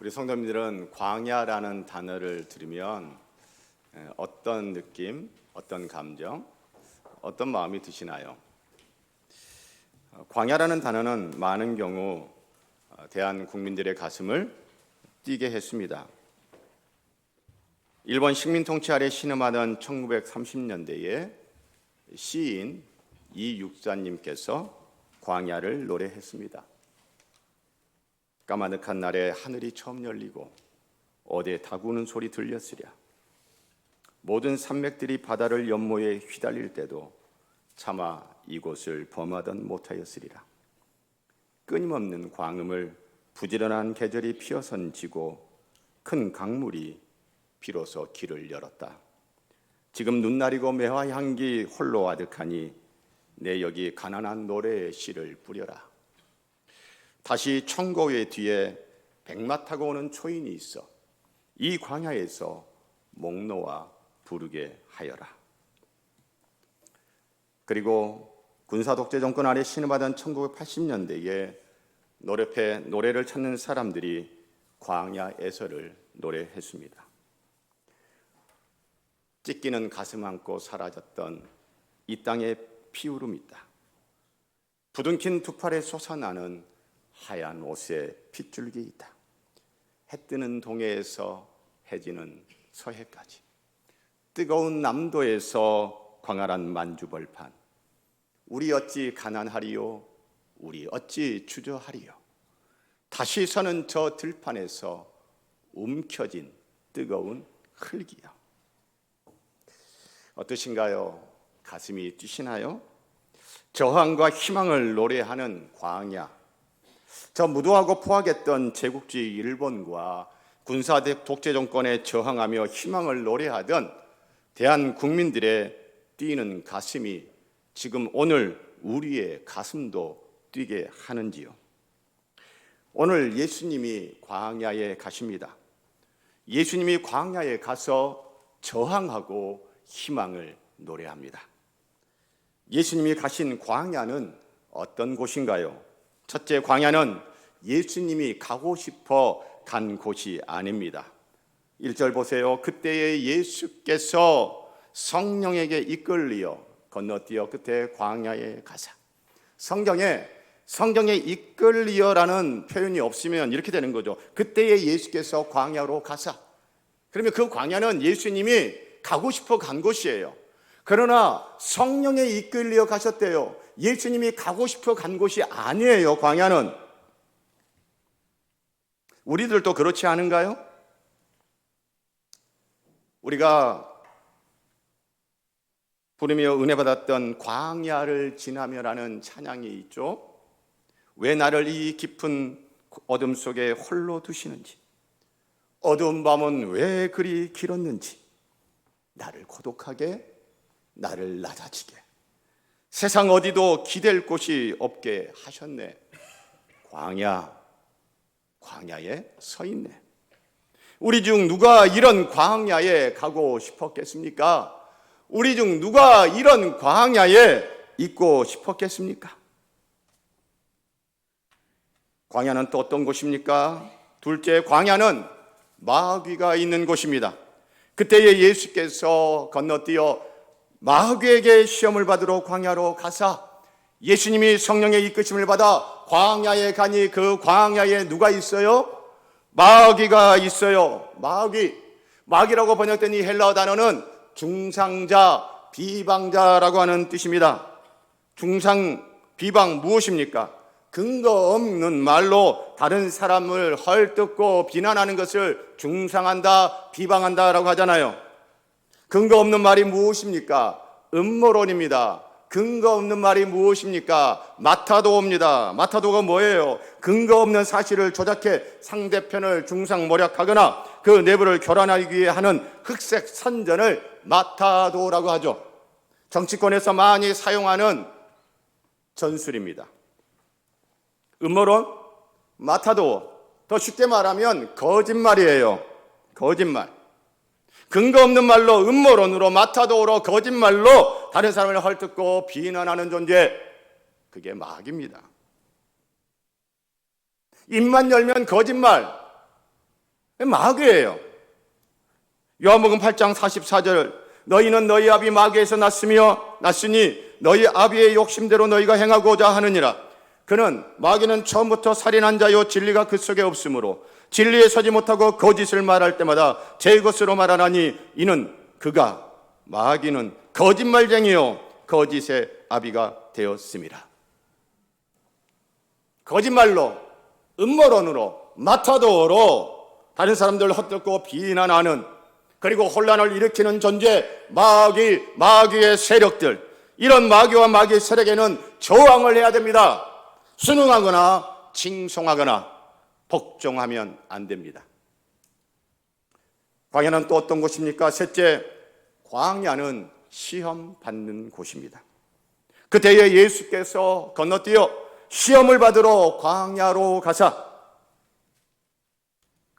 우리 성도님들은 광야라는 단어를 들으면 어떤 느낌, 어떤 감정, 어떤 마음이 드시나요? 광야라는 단어는 많은 경우 대한 국민들의 가슴을 뛰게 했습니다. 일본 식민 통치 아래 신음하던 1930년대에 시인 이육사님께서 광야를 노래했습니다. 까마득한 날에 하늘이 처음 열리고 어디에 다구는 소리 들렸으랴. 모든 산맥들이 바다를 연모에 휘달릴 때도 차마 이곳을 범하던 못하였으리라. 끊임없는 광음을 부지런한 계절이 피어선 지고 큰 강물이 비로소 길을 열었다. 지금 눈날이고 매화 향기 홀로 아득하니 내 여기 가난한 노래의 씨를 뿌려라. 다시 청고의 뒤에 백마 타고 오는 초인이 있어 이 광야에서 목 놓아 부르게 하여라. 그리고 군사 독재 정권 아래 신음하던 1980년대에 노래패 노래를 찾는 사람들이 광야에서를 노래했습니다. 찢기는 가슴 안고 사라졌던 이 땅의 피울음이 있다. 부둥킨 두 팔에 솟아나는 하얀 옷에 핏줄기 있다. 해 뜨는 동해에서 해지는 서해까지, 뜨거운 남도에서 광활한 만주벌판, 우리 어찌 가난하리요, 우리 어찌 주저하리요. 다시 서는 저 들판에서 움켜진 뜨거운 흙이요. 어떠신가요? 가슴이 뛰시나요? 저항과 희망을 노래하는 광야, 저 무도하고 포악했던 제국주의 일본과 군사 독재 정권에 저항하며 희망을 노래하던 대한 국민들의 뛰는 가슴이 지금 오늘 우리의 가슴도 뛰게 하는지요? 오늘 예수님이 광야에 가십니다. 예수님이 광야에 가서 저항하고 희망을 노래합니다. 예수님이 가신 광야는 어떤 곳인가요? 첫째, 광야는 예수님이 가고 싶어 간 곳이 아닙니다. 1절 보세요. 그때에 예수께서 성령에게 이끌리어 건너뛰어 끝에 광야에 가사. 성경에 이끌리어라는 표현이 없으면 이렇게 되는 거죠. 그때에 예수께서 광야로 가사. 그러면 그 광야는 예수님이 가고 싶어 간 곳이에요. 그러나 성령에 이끌려 가셨대요. 예수님이 가고 싶어 간 곳이 아니에요. 광야는. 우리들도 그렇지 않은가요? 우리가 부르며 은혜 받았던 광야를 지나며라는 찬양이 있죠. 왜 나를 이 깊은 어둠 속에 홀로 두시는지, 어두운 밤은 왜 그리 길었는지, 나를 고독하게, 나를 낮아지게, 세상 어디도 기댈 곳이 없게 하셨네. 광야에 서 있네. 우리 중 누가 이런 광야에 가고 싶었겠습니까? 우리 중 누가 이런 광야에 있고 싶었겠습니까? 광야는 또 어떤 곳입니까? 둘째, 광야는 마귀가 있는 곳입니다. 그때에 예수께서 건너뛰어 마귀에게 시험을 받으러 광야로 가사 예수님이 성령의 이끄심을 받아 광야에 가니 그 광야에 누가 있어요? 마귀가 있어요. 마귀라고 번역된 이 헬라어 단어는 중상자, 비방자라고 하는 뜻입니다. 중상, 비방 무엇입니까? 근거 없는 말로 다른 사람을 헐뜯고 비난하는 것을 중상한다, 비방한다라고 하잖아요. 근거 없는 말이 무엇입니까? 음모론입니다. 근거 없는 말이 무엇입니까? 마타도입니다. 마타도가 뭐예요? 근거 없는 사실을 조작해 상대편을 중상모략하거나 그 내부를 교란하기 위해 하는 흑색 선전을 마타도라고 하죠. 정치권에서 많이 사용하는 전술입니다. 음모론, 마타도, 더 쉽게 말하면 거짓말이에요. 거짓말. 근거 없는 말로, 음모론으로, 마타도로, 거짓말로 다른 사람을 헐뜯고 비난하는 존재, 그게 마귀입니다. 입만 열면 거짓말, 마귀예요. 요한복음 8장 44절, 너희는 너희 아비 마귀에서 났으니 너희 아비의 욕심대로 너희가 행하고자 하느니라. 그는 마귀는 처음부터 살인한 자요 진리가 그 속에 없으므로 진리에 서지 못하고 거짓을 말할 때마다 제 것으로 말하나니 이는 그가 마귀는 거짓말쟁이요 거짓의 아비가 되었습니다. 거짓말로, 음모론으로, 마타도로 다른 사람들을 헛되고 비난하는, 그리고 혼란을 일으키는 존재 마귀의 세력들, 이런 마귀와 마귀의 세력에는 저항을 해야 됩니다. 순응하거나 칭송하거나 복종하면 안 됩니다. 광야는 또 어떤 곳입니까? 셋째, 광야는 시험 받는 곳입니다. 그때에 예수께서 건너뛰어 시험을 받으러 광야로 가사,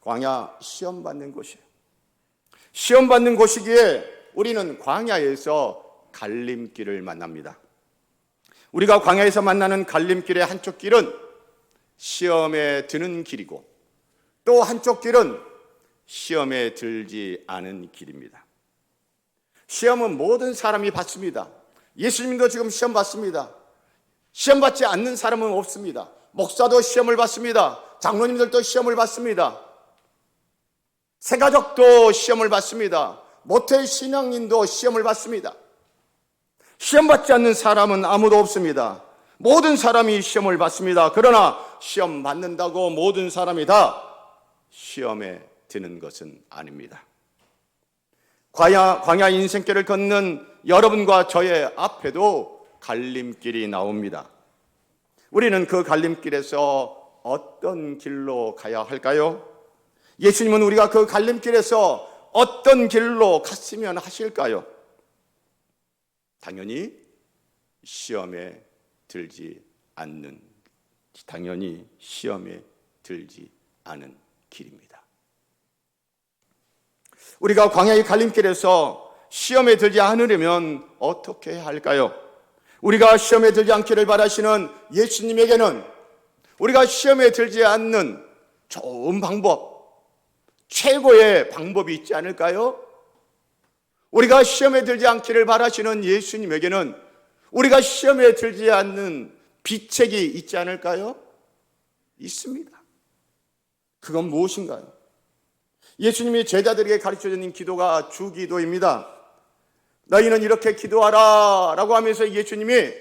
광야 시험 받는 곳이에요. 시험 받는 곳이기에 우리는 광야에서 갈림길을 만납니다. 우리가 광야에서 만나는 갈림길의 한쪽 길은 시험에 드는 길이고 또 한쪽 길은 시험에 들지 않은 길입니다. 시험은 모든 사람이 받습니다. 예수님도 지금 시험 받습니다. 시험 받지 않는 사람은 없습니다. 목사도 시험을 받습니다. 장로님들도 시험을 받습니다. 새가족도 시험을 받습니다. 모태 신앙인도 시험을 받습니다. 시험 받지 않는 사람은 아무도 없습니다. 모든 사람이 시험을 받습니다. 그러나 시험 받는다고 모든 사람이 다 시험에 드는 것은 아닙니다. 광야 인생길을 걷는 여러분과 저의 앞에도 갈림길이 나옵니다. 우리는 그 갈림길에서 어떤 길로 가야 할까요? 예수님은 우리가 그 갈림길에서 어떤 길로 갔으면 하실까요? 당연히 시험에 들지 않는 길입니다. 우리가 광야의 갈림길에서 시험에 들지 않으려면 어떻게 해야 할까요? 우리가 시험에 들지 않기를 바라시는 예수님에게는 우리가 시험에 들지 않는 좋은 방법, 최고의 방법이 있지 않을까요? 우리가 시험에 들지 않기를 바라시는 예수님에게는 우리가 시험에 들지 않는 비책이 있지 않을까요? 있습니다. 그건 무엇인가요? 예수님이 제자들에게 가르쳐주는 기도가 주기도입니다. 너희는 이렇게 기도하라 라고 하면서 예수님이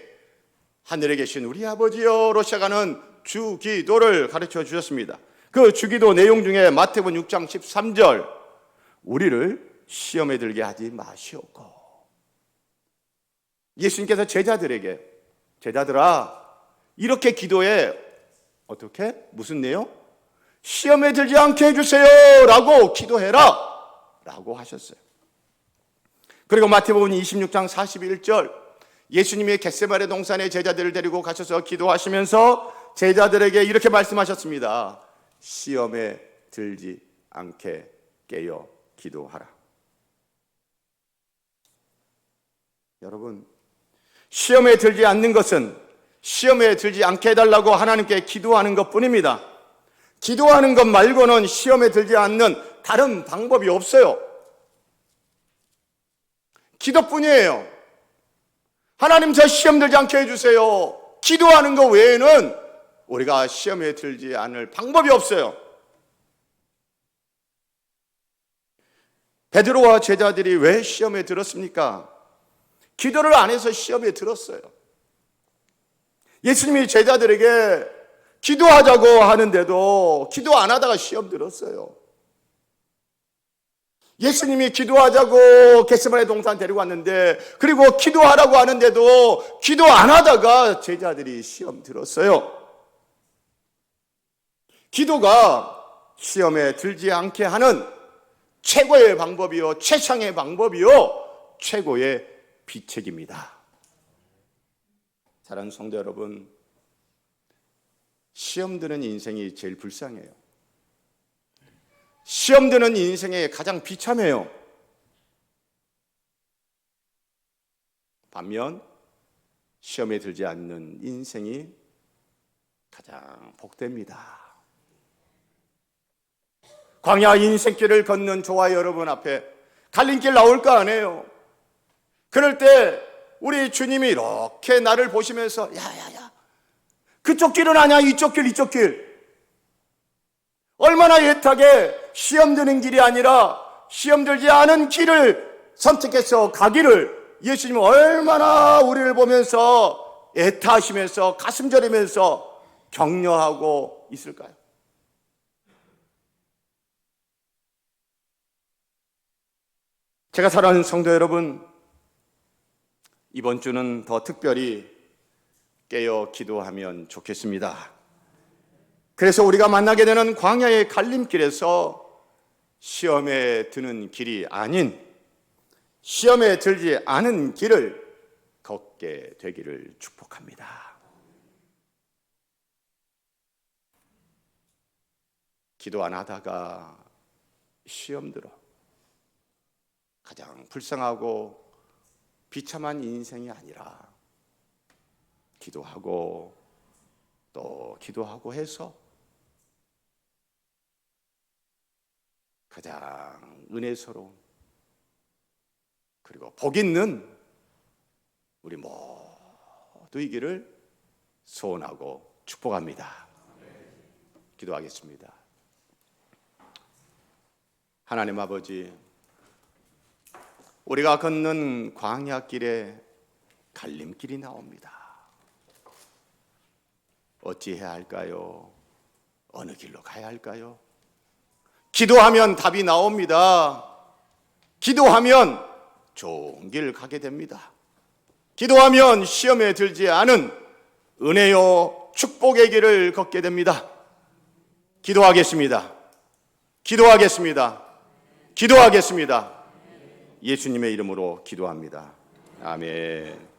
하늘에 계신 우리 아버지여로 시작하는 주기도를 가르쳐 주셨습니다. 그 주기도 내용 중에 마태복음 6장 13절, 우리를 시험에 들게 하지 마시옵고. 예수님께서 제자들아 이렇게 기도해. 어떻게? 무슨 내용? 시험에 들지 않게 해주세요 라고 기도해라 라고 하셨어요. 그리고 마태복음 26장 41절, 예수님이 겟세마네 동산에 제자들을 데리고 가셔서 기도하시면서 제자들에게 이렇게 말씀하셨습니다. 시험에 들지 않게 깨어 기도하라. 여러분, 시험에 들지 않는 것은 시험에 들지 않게 해달라고 하나님께 기도하는 것뿐입니다. 기도하는 것 말고는 시험에 들지 않는 다른 방법이 없어요. 기도뿐이에요. 하나님, 저 시험 들지 않게 해주세요. 기도하는 것 외에는 우리가 시험에 들지 않을 방법이 없어요. 베드로와 제자들이 왜 시험에 들었습니까? 기도를 안 해서 시험에 들었어요. 예수님이 제자들에게 기도하자고 하는데도 기도 안 하다가 시험 들었어요. 예수님이 기도하자고 겟세마네 동산 데리고 왔는데, 그리고 기도하라고 하는데도 기도 안 하다가 제자들이 시험 들었어요. 기도가 시험에 들지 않게 하는 최고의 방법이요, 최상의 방법이요, 최고의 비책입니다. 사랑하는 성도 여러분, 시험 드는 인생이 제일 불쌍해요. 시험 드는 인생에 가장 비참해요. 반면 시험에 들지 않는 인생이 가장 복됩니다. 광야 인생길을 걷는 저와 여러분 앞에 갈림길 나올 거 아니에요. 그럴 때 우리 주님이 이렇게 나를 보시면서 야야야, 그쪽 길은 아니야, 이쪽 길. 얼마나 애타게 시험 드는 길이 아니라 시험 들지 않은 길을 선택해서 가기를 예수님은 얼마나 우리를 보면서 애타하시면서 가슴 저리면서 격려하고 있을까요? 제가 사랑하는 성도 여러분, 이번 주는 더 특별히 깨어 기도하면 좋겠습니다. 그래서 우리가 만나게 되는 광야의 갈림길에서 시험에 드는 길이 아닌 시험에 들지 않은 길을 걷게 되기를 축복합니다. 기도 안 하다가 시험 들어 가장 불쌍하고 비참한 인생이 아니라 기도하고 또 기도하고 해서 가장 은혜스러운 그리고 복 있는 우리 모두이기를 소원하고 축복합니다. 기도하겠습니다. 하나님 아버지, 우리가 걷는 광야길에 갈림길이 나옵니다. 어찌해야 할까요? 어느 길로 가야 할까요? 기도하면 답이 나옵니다. 기도하면 좋은 길 가게 됩니다. 기도하면 시험에 들지 않은 은혜요 축복의 길을 걷게 됩니다. 기도하겠습니다. 예수님의 이름으로 기도합니다. 아멘.